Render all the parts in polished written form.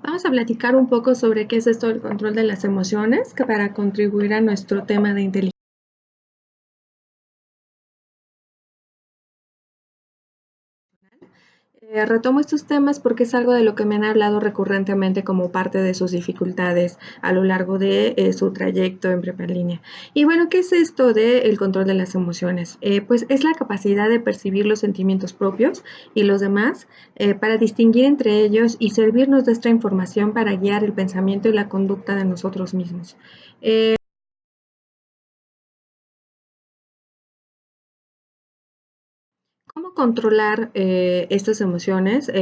Vamos a platicar un poco sobre qué es esto del control de las emociones, que para contribuir a nuestro tema de inteligencia. Retomo estos temas porque es algo de lo que me han hablado recurrentemente como parte de sus dificultades a lo largo de su trayecto en prepa en línea. Y bueno, ¿qué es esto del control de las emociones? Pues es la capacidad de percibir los sentimientos propios y los demás para distinguir entre ellos y servirnos de esta información para guiar el pensamiento y la conducta de nosotros mismos. ¿Cómo controlar estas emociones?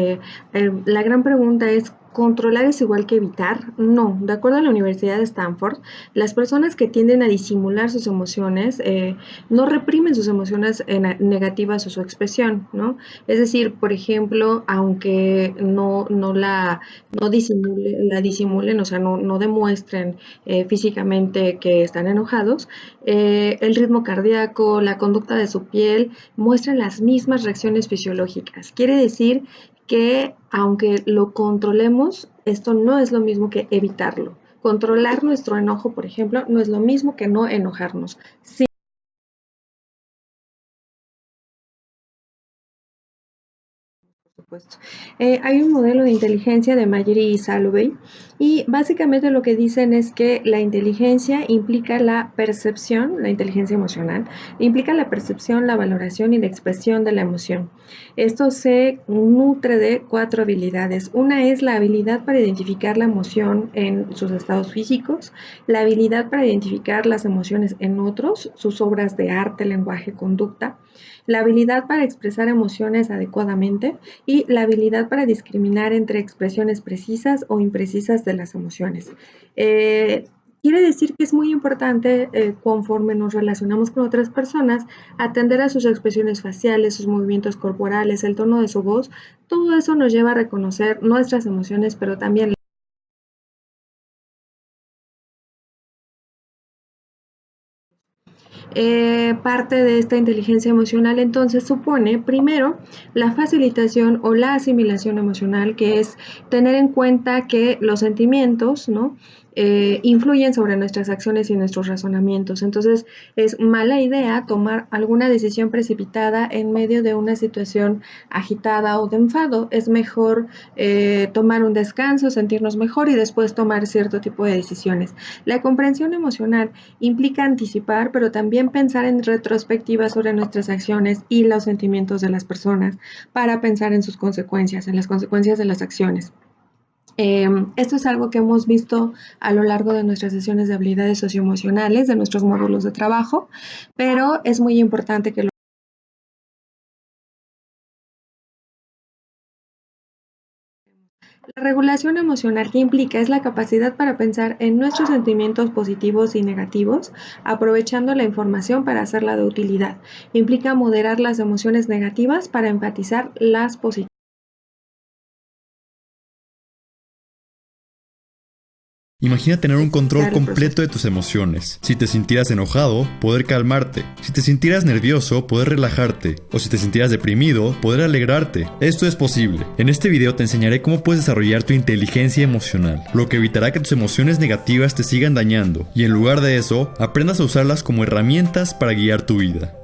La gran pregunta es, ¿controlar es igual que evitar? No, de acuerdo a la Universidad de Stanford, las personas que tienden a disimular sus emociones no reprimen sus emociones negativas o su expresión, ¿no? Es decir, por ejemplo, aunque la disimulen, o sea, no demuestren físicamente que están enojados, el ritmo cardíaco, la conducta de su piel, muestran las mismas reacciones fisiológicas. Quiere decir que aunque lo controlemos, esto no es lo mismo que evitarlo. Controlar nuestro enojo, por ejemplo, no es lo mismo que no enojarnos. Sí, por supuesto. Hay un modelo de inteligencia de Mayer y Salovey y básicamente lo que dicen es que la inteligencia implica la percepción, la inteligencia emocional, implica la percepción, la valoración y la expresión de la emoción. Esto se nutre de cuatro habilidades. Una es la habilidad para identificar la emoción en sus estados físicos, la habilidad para identificar las emociones en otros, sus obras de arte, lenguaje, conducta, la habilidad para expresar emociones adecuadamente y la habilidad para discriminar entre expresiones precisas o imprecisas de las emociones. Quiere decir que es muy importante, conforme nos relacionamos con otras personas, atender a sus expresiones faciales, sus movimientos corporales, el tono de su voz. Todo eso nos lleva a reconocer nuestras emociones, pero también parte de esta inteligencia emocional entonces supone, primero, la facilitación o la asimilación emocional, que es tener en cuenta que los sentimientos, ¿no? Influyen sobre nuestras acciones y nuestros razonamientos. Entonces, es mala idea tomar alguna decisión precipitada en medio de una situación agitada o de enfado. Es mejor tomar un descanso, sentirnos mejor y después tomar cierto tipo de decisiones. La comprensión emocional implica anticipar, pero también pensar en retrospectiva sobre nuestras acciones y los sentimientos de las personas para pensar en sus consecuencias, en las consecuencias de las acciones. Esto es algo que hemos visto a lo largo de nuestras sesiones de habilidades socioemocionales, de nuestros módulos de trabajo, pero es muy importante que la regulación emocional que implica es la capacidad para pensar en nuestros sentimientos positivos y negativos, aprovechando la información para hacerla de utilidad. Implica moderar las emociones negativas para enfatizar las positivas. Imagina tener un control El proceso. completo de tus emociones. Si te sintieras enojado, poder calmarte. Si te sintieras nervioso, poder relajarte. O si te sintieras deprimido, poder alegrarte. Esto es posible. En este video te enseñaré cómo puedes desarrollar tu inteligencia emocional, lo que evitará que tus emociones negativas te sigan dañando, y en lugar de eso, aprendas a usarlas como herramientas para guiar tu vida.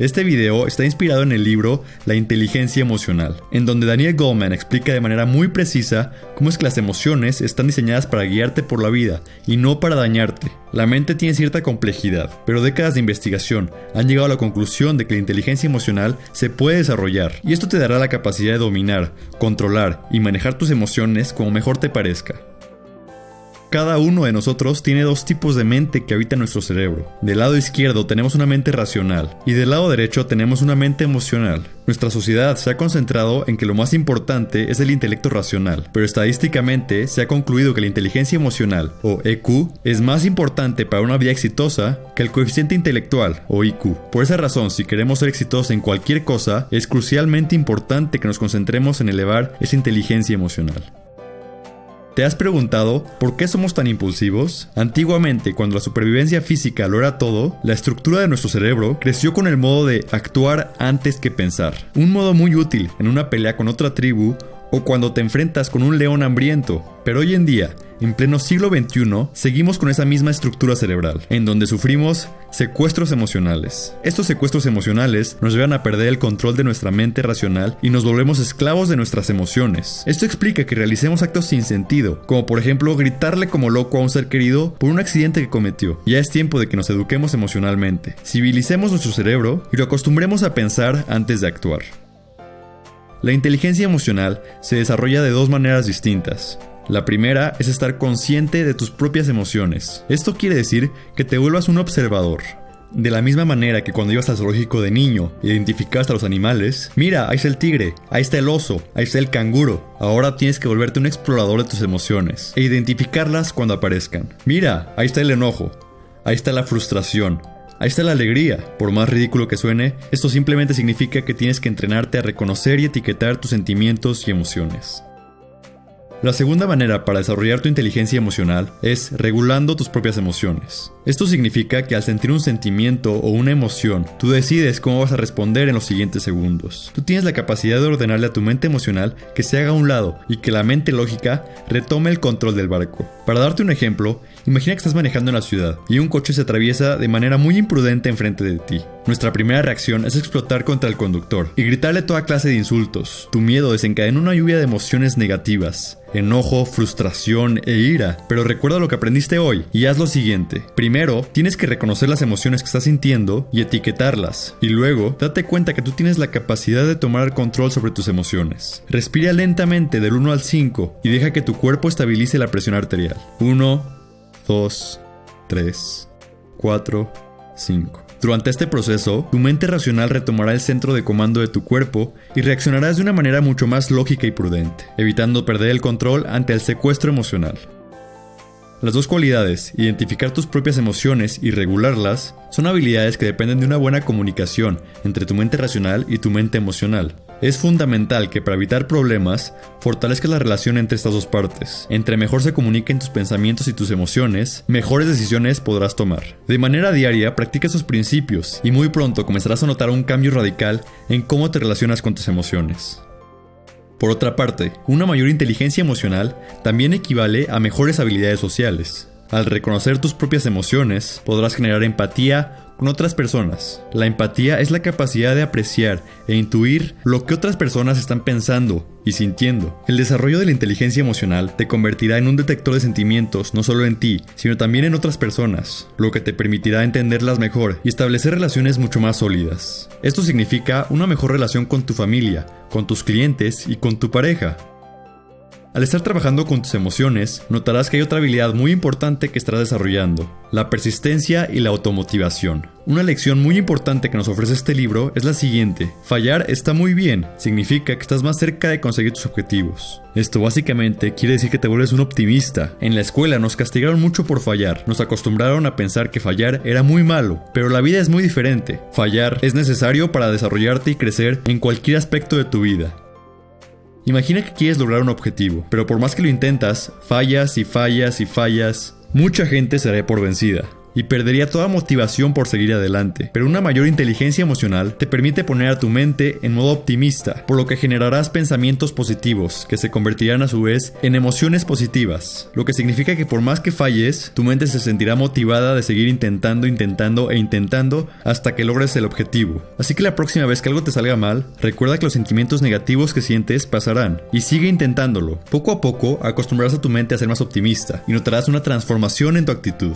Este video está inspirado en el libro La inteligencia emocional, en donde Daniel Goleman explica de manera muy precisa cómo es que las emociones están diseñadas para guiarte por la vida y no para dañarte. La mente tiene cierta complejidad, pero décadas de investigación han llegado a la conclusión de que la inteligencia emocional se puede desarrollar, y esto te dará la capacidad de dominar, controlar y manejar tus emociones como mejor te parezca. Cada uno de nosotros tiene dos tipos de mente que habitan nuestro cerebro. Del lado izquierdo tenemos una mente racional y del lado derecho tenemos una mente emocional. Nuestra sociedad se ha concentrado en que lo más importante es el intelecto racional, pero estadísticamente se ha concluido que la inteligencia emocional, o EQ, es más importante para una vida exitosa que el coeficiente intelectual, o IQ. Por esa razón, si queremos ser exitosos en cualquier cosa, es crucialmente importante que nos concentremos en elevar esa inteligencia emocional. ¿Te has preguntado por qué somos tan impulsivos? Antiguamente, cuando la supervivencia física lo era todo, la estructura de nuestro cerebro creció con el modo de actuar antes que pensar. Un modo muy útil en una pelea con otra tribu o cuando te enfrentas con un león hambriento. Pero hoy en día, en pleno siglo XXI, seguimos con esa misma estructura cerebral, en donde sufrimos secuestros emocionales. Estos secuestros emocionales nos llevan a perder el control de nuestra mente racional y nos volvemos esclavos de nuestras emociones. Esto explica que realicemos actos sin sentido, como por ejemplo gritarle como loco a un ser querido por un accidente que cometió. Ya es tiempo de que nos eduquemos emocionalmente, civilicemos nuestro cerebro y lo acostumbremos a pensar antes de actuar. La inteligencia emocional se desarrolla de dos maneras distintas. La primera es estar consciente de tus propias emociones. Esto quiere decir que te vuelvas un observador. De la misma manera que cuando ibas al zoológico de niño e identificaste a los animales, mira, ahí está el tigre, ahí está el oso, ahí está el canguro. Ahora tienes que volverte un explorador de tus emociones e identificarlas cuando aparezcan. Mira, ahí está el enojo, ahí está la frustración, ahí está la alegría. Por más ridículo que suene, esto simplemente significa que tienes que entrenarte a reconocer y etiquetar tus sentimientos y emociones. La segunda manera para desarrollar tu inteligencia emocional es regulando tus propias emociones. Esto significa que al sentir un sentimiento o una emoción, tú decides cómo vas a responder en los siguientes segundos. Tú tienes la capacidad de ordenarle a tu mente emocional que se haga a un lado y que la mente lógica retome el control del barco. Para darte un ejemplo, imagina que estás manejando en la ciudad y un coche se atraviesa de manera muy imprudente enfrente de ti. Nuestra primera reacción es explotar contra el conductor y gritarle toda clase de insultos. Tu miedo desencadena una lluvia de emociones negativas, enojo, frustración e ira. Pero recuerda lo que aprendiste hoy y haz lo siguiente. Primero, tienes que reconocer las emociones que estás sintiendo y etiquetarlas. Y luego, date cuenta que tú tienes la capacidad de tomar el control sobre tus emociones. Respira lentamente del 1 al 5 y deja que tu cuerpo estabilice la presión arterial. 1, 2, 3, 4, 5. Durante este proceso, tu mente racional retomará el centro de comando de tu cuerpo y reaccionarás de una manera mucho más lógica y prudente, evitando perder el control ante el secuestro emocional. Las dos cualidades, identificar tus propias emociones y regularlas, son habilidades que dependen de una buena comunicación entre tu mente racional y tu mente emocional. Es fundamental que para evitar problemas, fortalezcas la relación entre estas dos partes. Entre mejor se comuniquen tus pensamientos y tus emociones, mejores decisiones podrás tomar. De manera diaria, practica esos principios y muy pronto comenzarás a notar un cambio radical en cómo te relacionas con tus emociones. Por otra parte, una mayor inteligencia emocional también equivale a mejores habilidades sociales. Al reconocer tus propias emociones, podrás generar empatía con otras personas. La empatía es la capacidad de apreciar e intuir lo que otras personas están pensando y sintiendo. El desarrollo de la inteligencia emocional te convertirá en un detector de sentimientos no solo en ti, sino también en otras personas, lo que te permitirá entenderlas mejor y establecer relaciones mucho más sólidas. Esto significa una mejor relación con tu familia, con tus clientes y con tu pareja. Al estar trabajando con tus emociones, notarás que hay otra habilidad muy importante que estarás desarrollando: la persistencia y la automotivación. Una lección muy importante que nos ofrece este libro es la siguiente: fallar está muy bien, significa que estás más cerca de conseguir tus objetivos. Esto básicamente quiere decir que te vuelves un optimista. En la escuela nos castigaron mucho por fallar, nos acostumbraron a pensar que fallar era muy malo, pero la vida es muy diferente. Fallar es necesario para desarrollarte y crecer en cualquier aspecto de tu vida. Imagina que quieres lograr un objetivo, pero por más que lo intentas, fallas y fallas y fallas. Mucha gente se daría por vencida y perdería toda motivación por seguir adelante. Pero una mayor inteligencia emocional te permite poner a tu mente en modo optimista, por lo que generarás pensamientos positivos que se convertirán a su vez en emociones positivas, lo que significa que por más que falles, tu mente se sentirá motivada de seguir intentando hasta que logres el objetivo. Así que la próxima vez que algo te salga mal, recuerda que los sentimientos negativos que sientes pasarán y sigue intentándolo. Poco a poco acostumbrarás a tu mente a ser más optimista y notarás una transformación en tu actitud.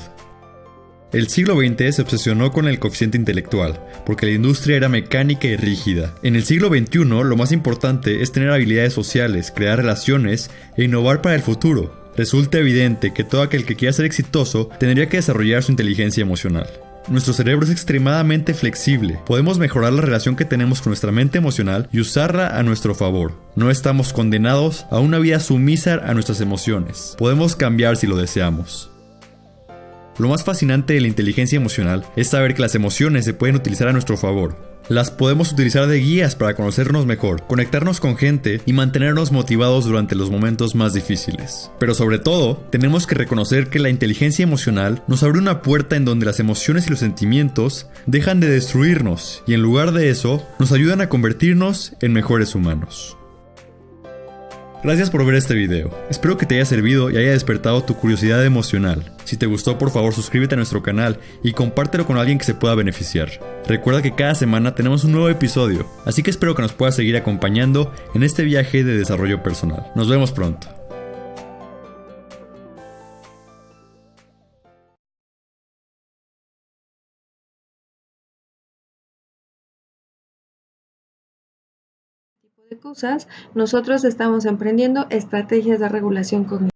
El siglo XX se obsesionó con el coeficiente intelectual, porque la industria era mecánica y rígida. En el siglo XXI, lo más importante es tener habilidades sociales, crear relaciones e innovar para el futuro. Resulta evidente que todo aquel que quiera ser exitoso tendría que desarrollar su inteligencia emocional. Nuestro cerebro es extremadamente flexible. Podemos mejorar la relación que tenemos con nuestra mente emocional y usarla a nuestro favor. No estamos condenados a una vida sumisa a nuestras emociones. Podemos cambiar si lo deseamos. Lo más fascinante de la inteligencia emocional es saber que las emociones se pueden utilizar a nuestro favor. Las podemos utilizar de guías para conocernos mejor, conectarnos con gente y mantenernos motivados durante los momentos más difíciles. Pero sobre todo, tenemos que reconocer que la inteligencia emocional nos abre una puerta en donde las emociones y los sentimientos dejan de destruirnos y en lugar de eso, nos ayudan a convertirnos en mejores humanos. Gracias por ver este video. Espero que te haya servido y haya despertado tu curiosidad emocional. Si te gustó, por favor suscríbete a nuestro canal y compártelo con alguien que se pueda beneficiar. Recuerda que cada semana tenemos un nuevo episodio, así que espero que nos puedas seguir acompañando en este viaje de desarrollo personal. Nos vemos pronto. De cosas, nosotros estamos emprendiendo estrategias de regulación cognitiva.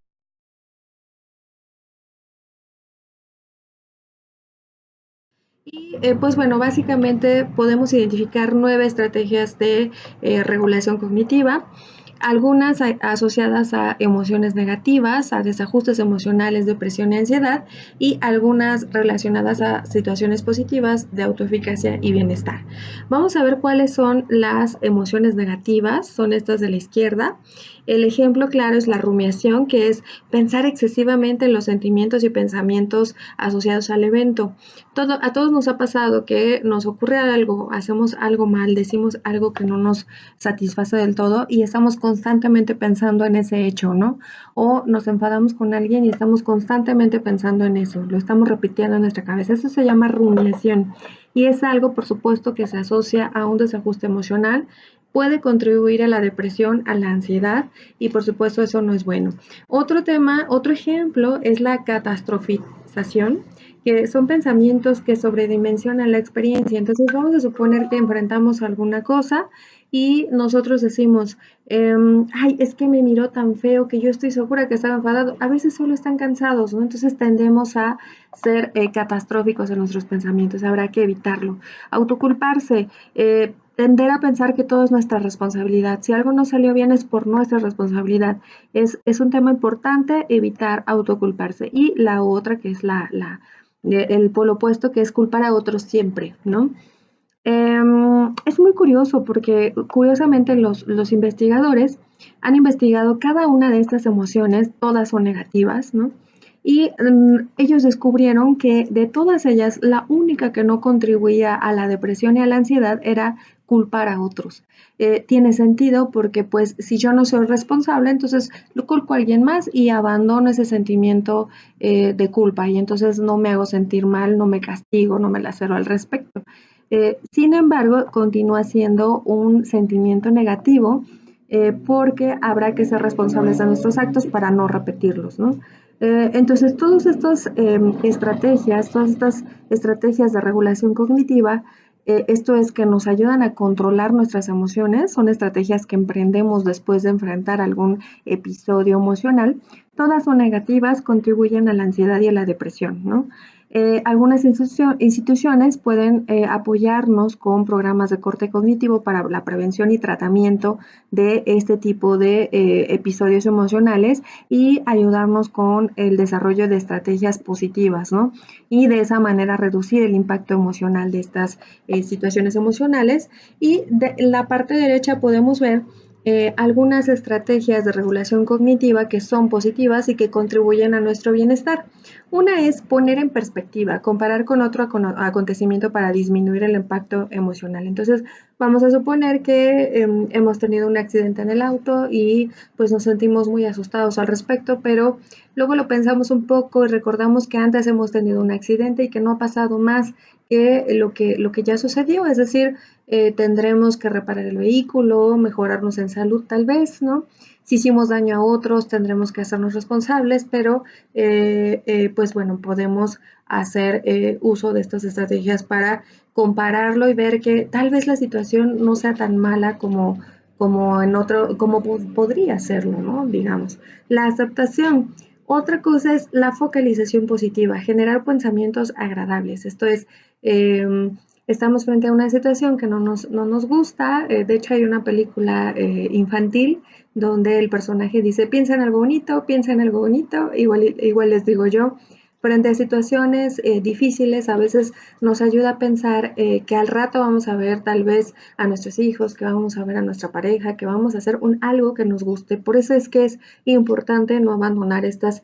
Y pues bueno, básicamente podemos identificar 9 estrategias de regulación cognitiva, algunas asociadas a emociones negativas, a desajustes emocionales, depresión y ansiedad, y algunas relacionadas a situaciones positivas de autoeficacia y bienestar. Vamos a ver cuáles son las emociones negativas, son estas de la izquierda. El ejemplo claro es la rumiación, que es pensar excesivamente en los sentimientos y pensamientos asociados al evento. A todos nos ha pasado que nos ocurre algo, hacemos algo mal, decimos algo que no nos satisface del todo y estamos constantemente pensando en ese hecho, ¿no? O nos enfadamos con alguien y estamos constantemente pensando en eso, lo estamos repitiendo en nuestra cabeza. Eso se llama rumiación y es algo, por supuesto, que se asocia a un desajuste emocional. Puede contribuir a la depresión, a la ansiedad y por supuesto eso no es bueno. Otro tema, otro ejemplo es la catastrofización, que son pensamientos que sobredimensionan la experiencia. Entonces vamos a suponer que enfrentamos alguna cosa y nosotros decimos, ay, es que me miró tan feo que yo estoy segura que estaba enfadado. A veces solo están cansados, ¿no? Entonces tendemos a ser catastróficos en nuestros pensamientos. Habrá que evitarlo. Autoculparse. Tender a pensar que todo es nuestra responsabilidad. Si algo no salió bien es por nuestra responsabilidad. Es un tema importante evitar autoculparse. Y la otra, que es el polo opuesto, que es culpar a otros siempre, ¿no? Es muy curioso porque curiosamente los investigadores han investigado cada una de estas emociones, todas son negativas, ¿no? Y ellos descubrieron que de todas ellas, la única que no contribuía a la depresión y a la ansiedad era culpar a otros. Tiene sentido porque pues si yo no soy responsable, entonces lo culpo a alguien más y abandono ese sentimiento de culpa y entonces no me hago sentir mal, no me castigo, no me lacero al respecto. Sin embargo, continúa siendo un sentimiento negativo porque habrá que ser responsables de nuestros actos para no repetirlos, ¿no? Entonces, todas estas estrategias, todas estas estrategias de regulación cognitiva, esto es que nos ayudan a controlar nuestras emociones, son estrategias que emprendemos después de enfrentar algún episodio emocional, todas son negativas, contribuyen a la ansiedad y a la depresión, ¿no? Algunas instituciones pueden apoyarnos con programas de corte cognitivo para la prevención y tratamiento de este tipo de episodios emocionales y ayudarnos con el desarrollo de estrategias positivas, ¿no? Y de esa manera reducir el impacto emocional de estas situaciones emocionales. Y de la parte derecha podemos ver algunas estrategias de regulación cognitiva que son positivas y que contribuyen a nuestro bienestar. Una es poner en perspectiva, comparar con otro acontecimiento para disminuir el impacto emocional. Entonces, vamos a suponer que hemos tenido un accidente en el auto y pues nos sentimos muy asustados al respecto, pero luego lo pensamos un poco y recordamos que antes hemos tenido un accidente y que no ha pasado más que lo que ya sucedió, es decir, tendremos que reparar el vehículo, mejorarnos en salud tal vez, ¿no? Si hicimos daño a otros, tendremos que hacernos responsables, pero pues bueno, podemos hacer uso de estas estrategias para compararlo y ver que tal vez la situación no sea tan mala como podría serlo, ¿no? Digamos. La aceptación. Otra cosa es la focalización positiva, generar pensamientos agradables. Esto es, estamos frente a una situación que no nos gusta. De hecho, hay una película infantil donde el personaje dice, piensa en algo bonito, igual les digo yo, frente a situaciones difíciles, a veces nos ayuda a pensar que al rato vamos a ver tal vez a nuestros hijos, que vamos a ver a nuestra pareja, que vamos a hacer algo que nos guste. Por eso es que es importante no abandonar estas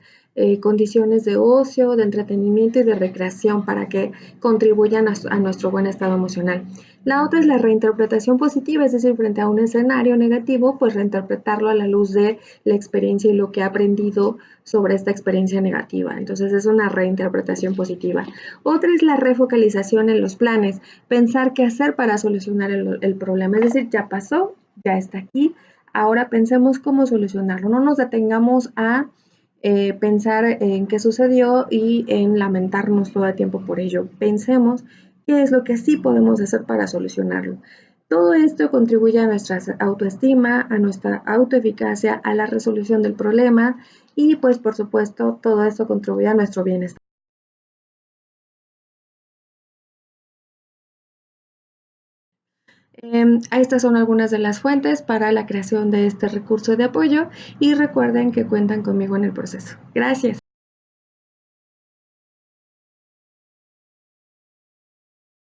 condiciones de ocio, de entretenimiento y de recreación para que contribuyan a nuestro buen estado emocional. La otra es la reinterpretación positiva, es decir, frente a un escenario negativo, pues reinterpretarlo a la luz de la experiencia y lo que ha aprendido sobre esta experiencia negativa. Entonces es una reinterpretación positiva. Otra es la refocalización en los planes, pensar qué hacer para solucionar el problema. Es decir, ya pasó, ya está aquí, ahora pensemos cómo solucionarlo. No nos detengamos a pensar en qué sucedió y en lamentarnos todo el tiempo por ello. Pensemos qué es lo que sí podemos hacer para solucionarlo. Todo esto contribuye a nuestra autoestima, a nuestra autoeficacia, a la resolución del problema y pues por supuesto todo esto contribuye a nuestro bienestar. Estas son algunas de las fuentes para la creación de este recurso de apoyo y recuerden que cuentan conmigo en el proceso. Gracias.